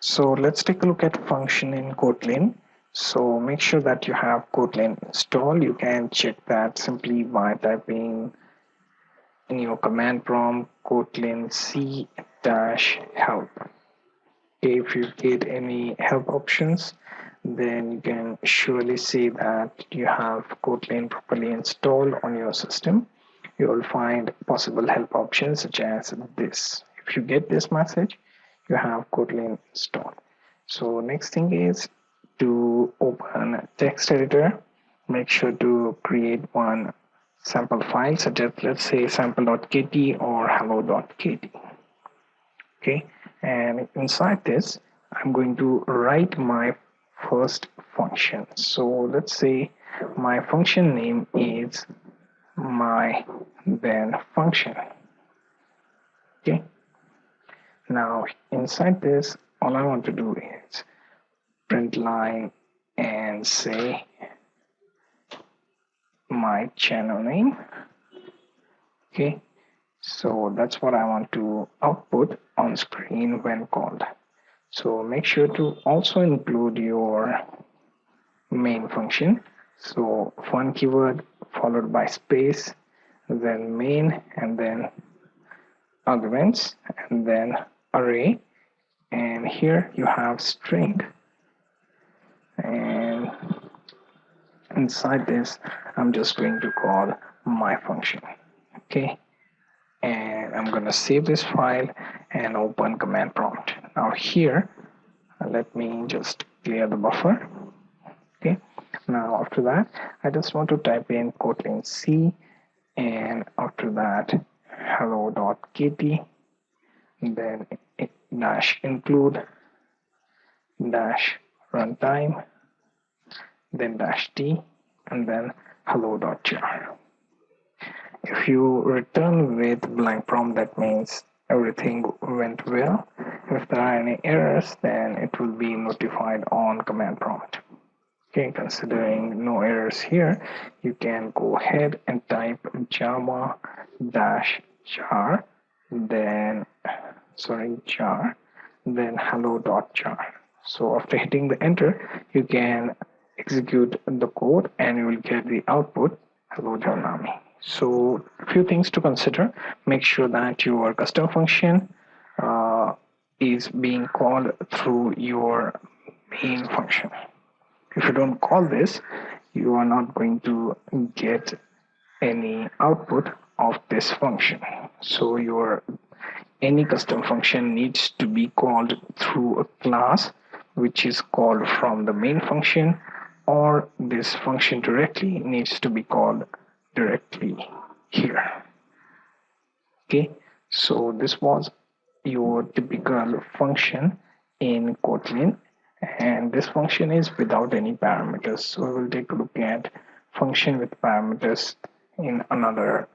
So let's take a look at function in Kotlin. So make sure that you have Kotlin installed. You can check that simply by typing in your command prompt Kotlin c-help. If you get any help options, then you can surely see that you have Kotlin properly installed on your system. You will find possible help options such as this. If you get this message, you have Kotlin installed. So next thing is to open a text editor. Make sure to create one sample file such as, let's say, sample.kt or hello.kt. Okay, and inside this I'm going to write my first function. So let's say my function name is my then function. Okay, now inside this all I want to do is print line and say my channel name. Okay, so that's what I want to output on screen when called. So make sure to also include your main function. So one keyword followed by space, then main, and then arguments, and then array. And here you have string. And inside this, I'm just going to call my function. Okay. And I'm going to save this file and open command prompt. Now here, let me just clear the buffer. Okay, now after that I just want to type in Kotlin C, and after that hello.kt, then dash include dash runtime, then dash t, and then hello.jar. If you return with blank prompt, that means everything went well. If there are any errors, then it will be notified on command prompt. Okay, considering no errors here, you can go ahead and type java jar, then hello.jar. So after hitting the enter, you can execute the code and you will get the output hello Devnami. So a few things to consider. Make sure that your custom function is being called through your main function. If you don't call this, you are not going to get any output of this function. So any custom function needs to be called through a class which is called from the main function, or this function directly needs to be called directly here. Okay, so this was your typical function in Kotlin, and this function is without any parameters. So we will take a look at function with parameters in another